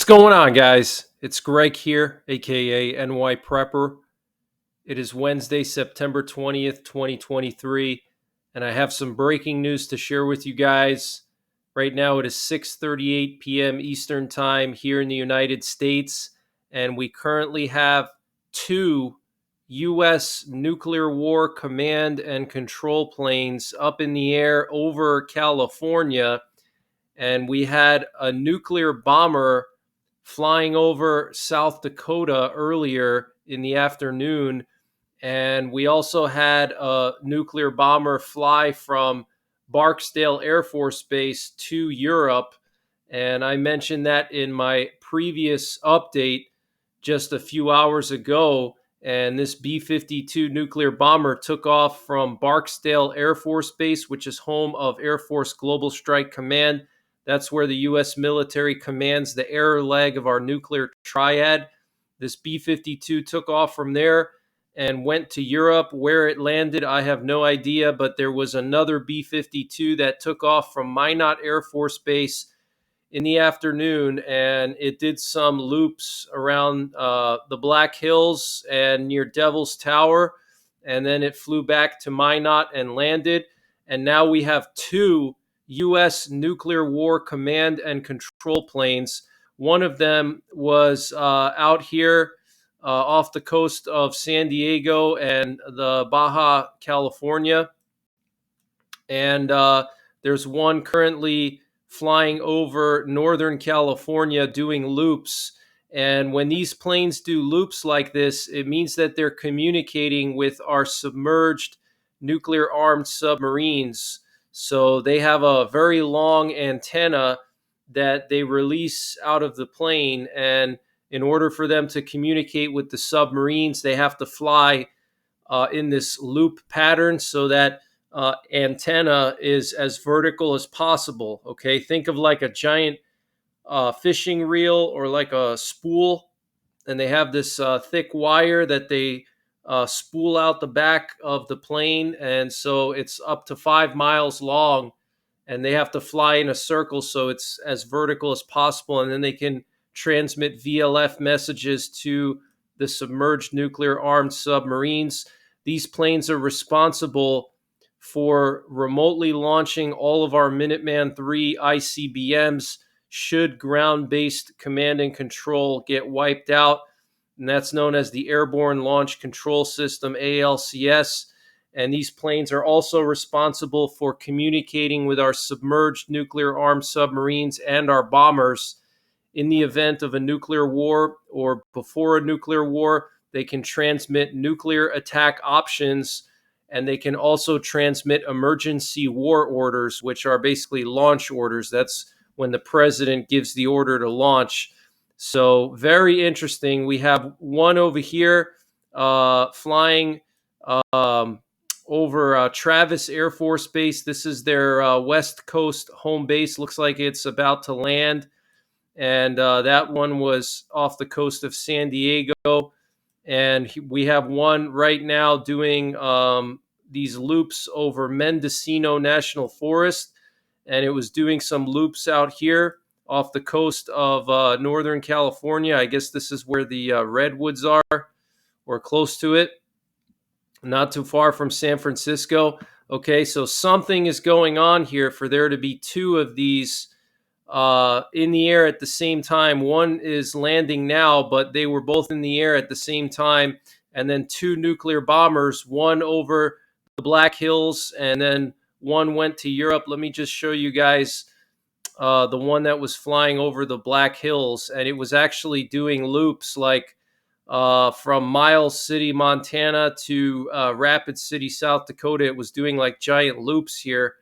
What's going on, guys? It's Greg here, aka NYPrepper. It is Wednesday, September 20th, 2023, and I have some breaking news to share with you guys. Right now it is 6:38 p.m. Eastern Time here in the United States, and we currently have two U.S. nuclear war command and control planes up in the air over California, and we had a nuclear bomber flying over South Dakota earlier in the afternoon. And we also had a nuclear bomber fly from Barksdale Air Force Base to Europe. And I mentioned that in my previous update just a few hours ago. And this B 52 nuclear bomber took off from Barksdale Air Force Base, which is home of Air Force Global Strike Command. That's where the U.S. military commands the air leg of our nuclear triad. This B 52 took off from there and went to Europe. Where it landed, I have no idea, but there was another B 52 that took off from Minot Air Force Base in the afternoon, and it did some loops around the Black Hills and near Devil's Tower, and then it flew back to Minot and landed. And now we have two U.S. nuclear war command and control planes. One of them was out here off the coast of San Diego and the Baja California. And there's one currently flying over Northern California doing loops. And when these planes do loops like this, it means that they're communicating with our submerged nuclear armed submarines. So they have a very long antenna that they release out of the plane. And in order for them to communicate with the submarines, they have to fly in this loop pattern so that antenna is as vertical as possible. Okay, think of like a giant fishing reel or like a spool, and they have this thick wire that they spool out the back of the plane, and so it's up to 5 miles long, and they have to fly in a circle so it's as vertical as possible, and then they can transmit VLF messages to the submerged nuclear armed submarines. These planes are responsible for remotely launching all of our Minuteman III ICBMs should ground-based command and control get wiped out. And that's known as the Airborne Launch Control System, ALCS. And these planes are also responsible for communicating with our submerged nuclear armed submarines and our bombers. In the event of a nuclear war or before a nuclear war, they can transmit nuclear attack options, and they can also transmit emergency war orders, which are basically launch orders. That's when the president gives the order to launch. So very interesting. We have one over here flying over Travis Air Force Base. This is their West Coast home base. Looks like it's about to land. And that one was off the coast of San Diego. And we have one right now doing these loops over Mendocino National Forest. And it was doing some loops out here off the coast of Northern California. I guess this is where the redwoods are, or close to it, not too far from San Francisco. Okay, so something is going on here for there to be two of these in the air at the same time. One is landing now, but they were both in the air at the same time. And then two nuclear bombers, one over the Black Hills, and then one went to Europe. Let me just show you guys the one that was flying over the Black Hills, and it was actually doing loops like from Miles City, Montana to Rapid City, South Dakota. It was doing like giant loops here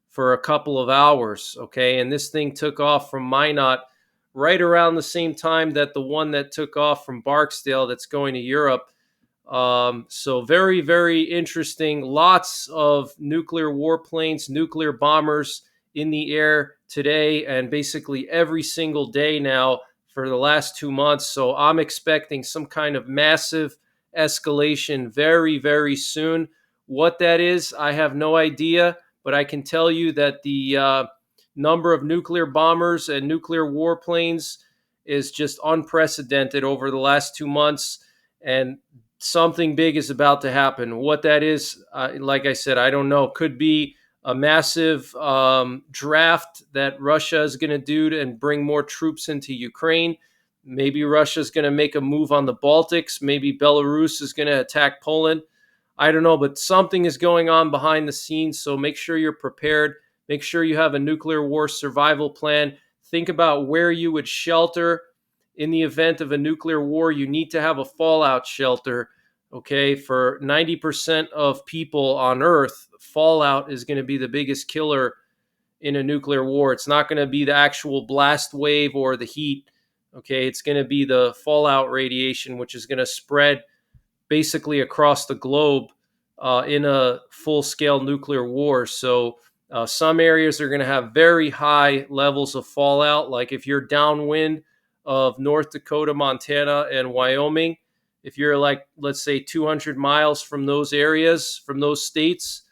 for a couple of hours, okay? And this thing took off from Minot right around the same time that the one that took off from Barksdale that's going to Europe. So very, very interesting. Lots of nuclear warplanes, nuclear bombers in the air today and basically every single day now for the last 2 months. So I'm expecting some kind of massive escalation very, very soon. What that is, I have no idea. But I can tell you that the number of nuclear bombers and nuclear warplanes is just unprecedented over the last 2 months, and something big is about to happen. What that is, like I said, I don't know. Could be a massive draft that Russia is going to do and bring more troops into Ukraine. Maybe Russia is going to make a move on the Baltics. Maybe Belarus is going to attack Poland. I don't know, but something is going on behind the scenes. So make sure you're prepared. Make sure you have a nuclear war survival plan. Think about where you would shelter in the event of a nuclear war. You need to have a fallout shelter. Okay, for 90% of people on Earth, fallout is going to be the biggest killer in a nuclear war. It's not going to be the actual blast wave or the heat. Okay, it's going to be the fallout radiation, which is going to spread basically across the globe in a full-scale nuclear war. So some areas are going to have very high levels of fallout. Like if you're downwind of North Dakota, Montana, and Wyoming, if you're like, let's say 200 miles from those areas, from those states,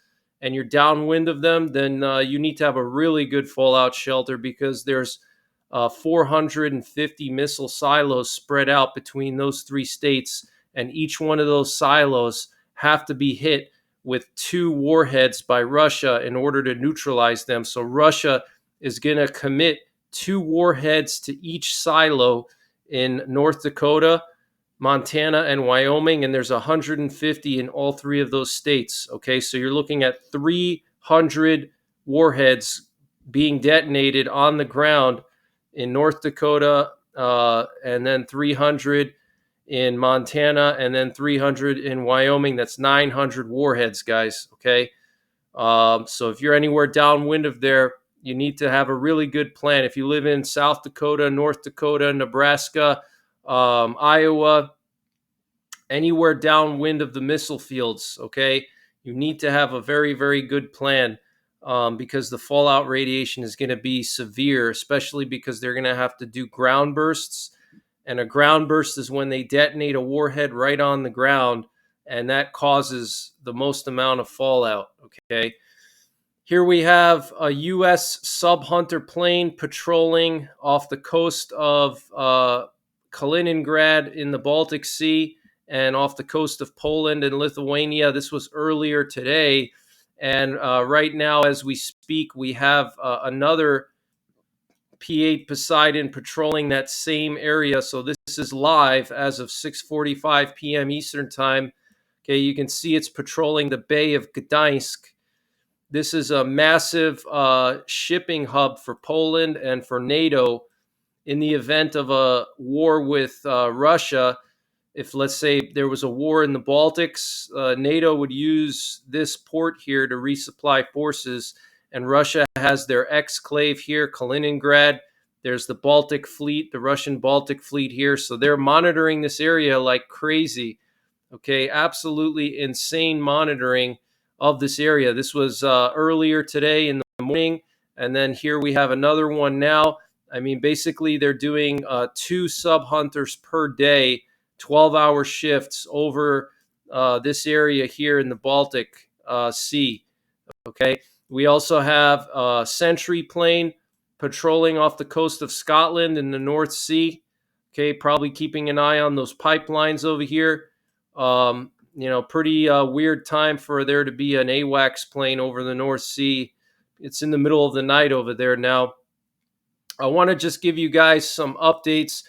and you're downwind of them, then you need to have a really good fallout shelter, because there's 450 missile silos spread out between those three states, and each one of those silos have to be hit with 2 warheads by Russia in order to neutralize them. So Russia is going to commit 2 warheads to each silo in North Dakota, Montana, and Wyoming, and there's 150 in all 3 of those states. Okay, so you're looking at 300 warheads being detonated on the ground in North Dakota, and then 300 in Montana, and then 300 in Wyoming. That's 900 warheads, guys. Okay, so if you're anywhere downwind of there, you need to have a really good plan. If you live in South Dakota, North Dakota, Nebraska, Iowa, anywhere downwind of the missile fields, okay, you need to have a very, very good plan, because the fallout radiation is going to be severe, especially because they're going to have to do ground bursts. And a ground burst is when they detonate a warhead right on the ground, and that causes the most amount of fallout, okay? Here we have a U.S. sub-Hunter plane patrolling off the coast of Kaliningrad in the Baltic Sea and off the coast of Poland and Lithuania. This was earlier today. And right now, as we speak, we have another P-8 Poseidon patrolling that same area. So this is live as of 6:45 p.m. Eastern Time. Okay, you can see it's patrolling the Bay of Gdańsk. This is a massive shipping hub for Poland and for NATO in the event of a war with Russia. If, let's say, there was a war in the Baltics, NATO would use this port here to resupply forces. And Russia has their exclave here, Kaliningrad. There's the Baltic fleet, the Russian Baltic fleet here. So they're monitoring this area like crazy. Okay, absolutely insane monitoring of this area. This was earlier today in the morning. And then here we have another one now. I mean, basically, they're doing 2 sub-hunters per day, 12-hour shifts over this area here in the Baltic Sea. Okay. We also have a sentry plane patrolling off the coast of Scotland in the North Sea. Okay, probably keeping an eye on those pipelines over here. Pretty weird time for there to be an AWACS plane over the North Sea. It's in the middle of the night over there now. I want to just give you guys some updates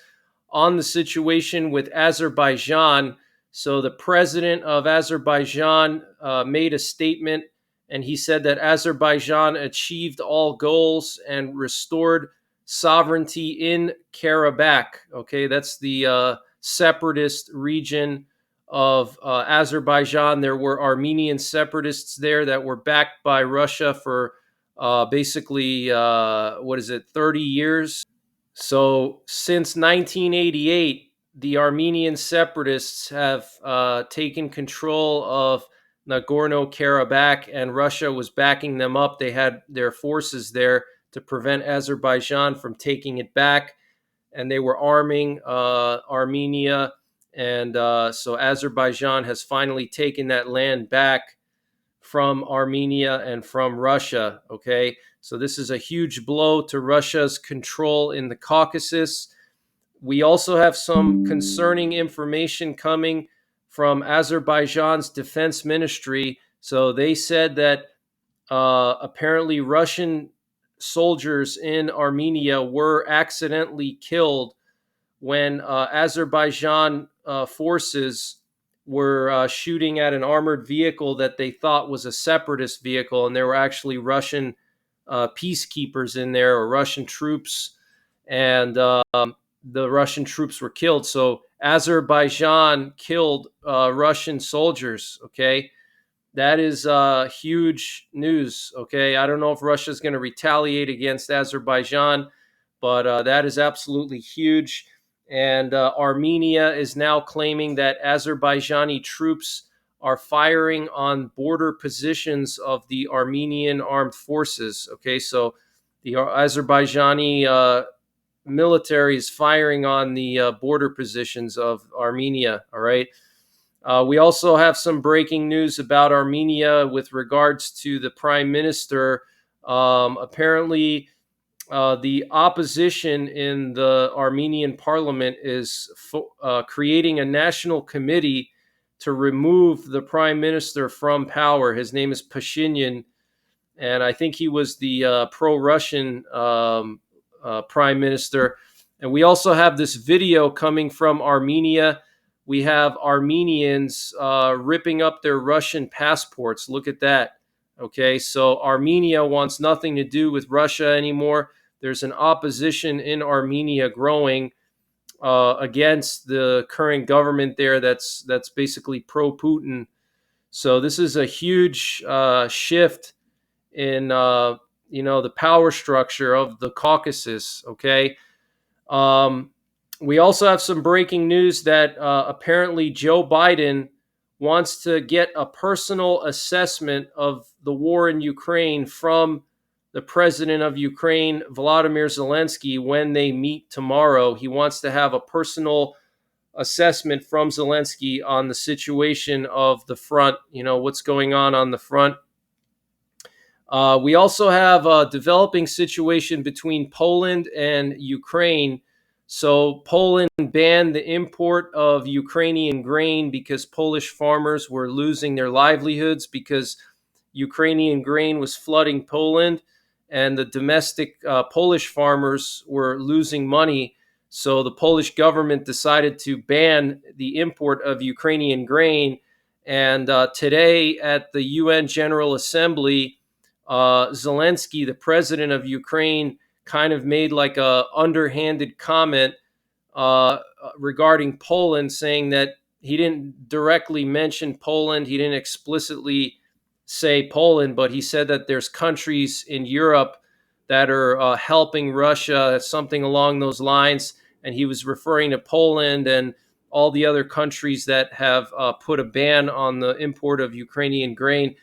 on the situation with Azerbaijan. So the president of Azerbaijan made a statement, and he said that Azerbaijan achieved all goals and restored sovereignty in Karabakh. Okay, that's the separatist region of Azerbaijan. There were Armenian separatists there that were backed by Russia for basically, 30 years. So since 1988, the Armenian separatists have taken control of Nagorno-Karabakh, and Russia was backing them up. They had their forces there to prevent Azerbaijan from taking it back, and they were arming Armenia. And so Azerbaijan has finally taken that land back from Armenia and from Russia. Okay, so this is a huge blow to Russia's control in the Caucasus. We also have some concerning information coming from Azerbaijan's defense ministry. So they said that apparently Russian soldiers in Armenia were accidentally killed when Azerbaijan forces were shooting at an armored vehicle that they thought was a separatist vehicle, and there were actually Russian peacekeepers in there, or Russian troops, and the Russian troops were killed. So Azerbaijan killed Russian soldiers. Okay, that is huge news. Okay, I don't know if Russia is going to retaliate against Azerbaijan, but that is absolutely huge. And Armenia is now claiming that Azerbaijani troops are firing on border positions of the Armenian armed forces. Okay, so the Azerbaijani military is firing on the border positions of Armenia. All right. We also have some breaking news about Armenia with regards to the prime minister. Apparently, the opposition in the Armenian parliament is creating a national committee to remove the prime minister from power. His name is Pashinyan, and I think he was the pro-Russian prime minister. And we also have this video coming from Armenia. We have Armenians ripping up their Russian passports. Look at that. Okay, so Armenia wants nothing to do with Russia anymore. There's an opposition in Armenia growing against the current government there that's basically pro-Putin. So this is a huge shift in the power structure of the Caucasus. Okay. We also have some breaking news that apparently Joe Biden wants to get a personal assessment of the war in Ukraine from the president of Ukraine, Volodymyr Zelensky, when they meet tomorrow. He wants to have a personal assessment from Zelensky on the situation of the front, what's going on the front. We also have a developing situation between Poland and Ukraine. So Poland banned the import of Ukrainian grain because Polish farmers were losing their livelihoods because Ukrainian grain was flooding Poland, and the domestic Polish farmers were losing money. So the Polish government decided to ban the import of Ukrainian grain. And today at the UN General Assembly, Zelensky, the president of Ukraine, kind of made like a underhanded comment regarding Poland, saying that he didn't directly mention Poland. He didn't explicitly say Poland, but he said that there's countries in Europe that are helping Russia, something along those lines. And he was referring to Poland and all the other countries that have put a ban on the import of Ukrainian grain.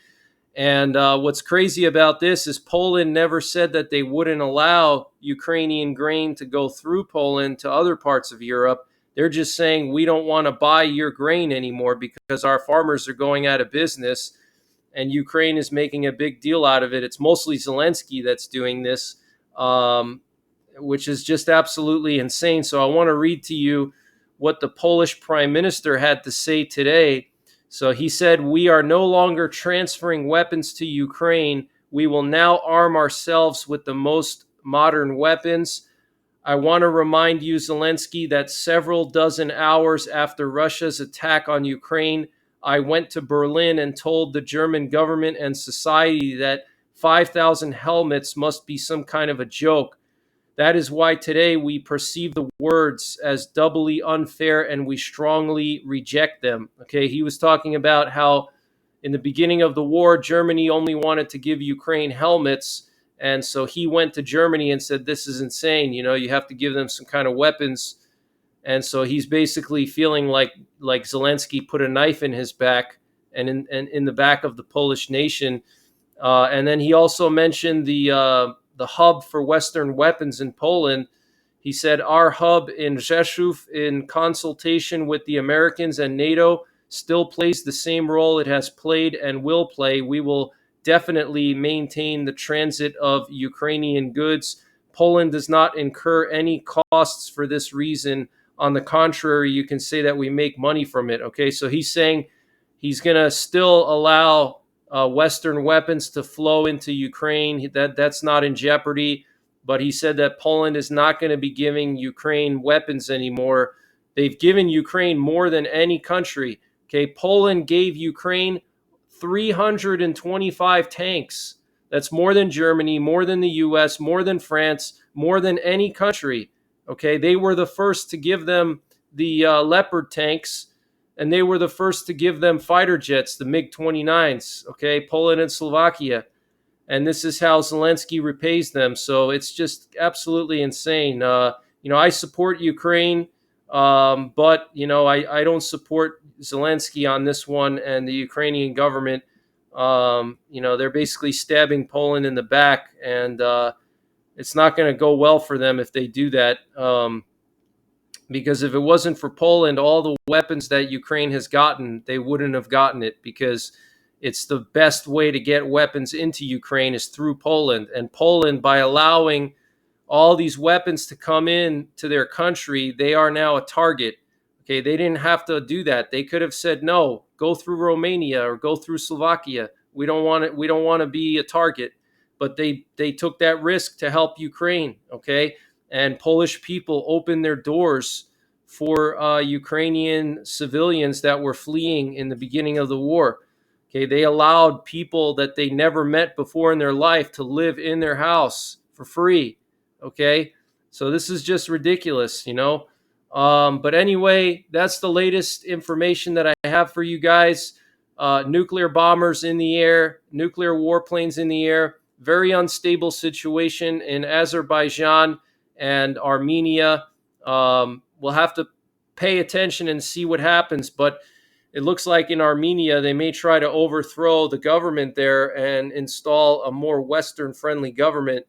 And what's crazy about this is Poland never said that they wouldn't allow Ukrainian grain to go through Poland to other parts of Europe. They're just saying we don't want to buy your grain anymore because our farmers are going out of business, and Ukraine is making a big deal out of it. It's mostly Zelensky that's doing this, which is just absolutely insane. So I want to read to you what the Polish prime minister had to say today. So he said, "We are no longer transferring weapons to Ukraine. We will now arm ourselves with the most modern weapons. I want to remind you, Zelensky, that several dozen hours after Russia's attack on Ukraine, I went to Berlin and told the German government and society that 5,000 helmets must be some kind of a joke. That is why today we perceive the words as doubly unfair and we strongly reject them." Okay, he was talking about how in the beginning of the war, Germany only wanted to give Ukraine helmets. And so he went to Germany and said, this is insane. You have to give them some kind of weapons. And so he's basically feeling like Zelensky put a knife in his back and in the back of the Polish nation. And then he also mentioned the hub for Western weapons in Poland. He said, our hub in Rzeszów, in consultation with the Americans and NATO, still plays the same role it has played and will play. We will definitely maintain the transit of Ukrainian goods Poland does not incur any costs for this reason. On the contrary, you can say that we make money from it. Okay, so he's saying he's going to still allow Western weapons to flow into Ukraine. That's not in jeopardy. But he said that Poland is not going to be giving Ukraine weapons anymore. They've given Ukraine more than any country. Okay, Poland gave Ukraine 325 tanks. That's more than Germany, more than the US, more than France, more than any country. Okay, they were the first to give them the Leopard tanks, and they were the first to give them fighter jets, the MiG-29s. Okay, Poland and Slovakia. And this is how Zelensky repays them. So it's just absolutely insane. I support Ukraine, but I don't support Zelensky on this one and the Ukrainian government. They're basically stabbing Poland in the back, and it's not going to go well for them if they do that. Because if it wasn't for Poland, all the weapons that Ukraine has gotten, they wouldn't have gotten it, because it's the best way to get weapons into Ukraine is through Poland. And Poland, by allowing all these weapons to come in to their country, they are now a target. Okay, they didn't have to do that. They could have said, no, go through Romania or go through Slovakia. We don't want it. We don't want to be a target. But they took that risk to help Ukraine. Okay, and Polish people opened their doors for Ukrainian civilians that were fleeing in the beginning of the war. Okay, they allowed people that they never met before in their life to live in their house for free. Okay, so this is just ridiculous, But anyway, that's the latest information that I have for you guys. Nuclear bombers in the air, nuclear warplanes in the air. Very unstable situation in Azerbaijan and Armenia. We'll have to pay attention and see what happens, but it looks like in Armenia, they may try to overthrow the government there and install a more Western-friendly government,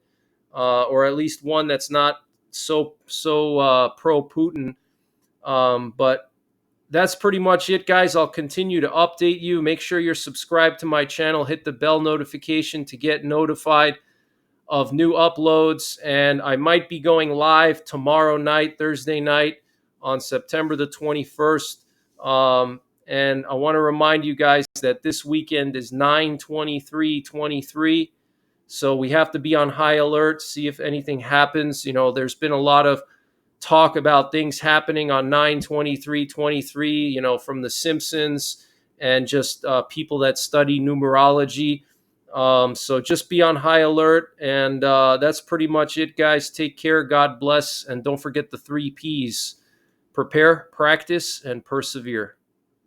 or at least one that's not so pro-Putin. But that's pretty much it, guys. I'll continue to update you. Make sure you're subscribed to my channel. Hit the bell notification to get notified of new uploads. And I might be going live tomorrow night, Thursday night, on September the 21st. And I want to remind you guys that this weekend is 9/23/23. So we have to be on high alert, see if anything happens. There's been a lot of talk about things happening on 9/23/23, from The Simpsons and just people that study numerology. So just be on high alert. And that's pretty much it, guys. Take care. God bless. And don't forget the 3 Ps: prepare, practice, and persevere.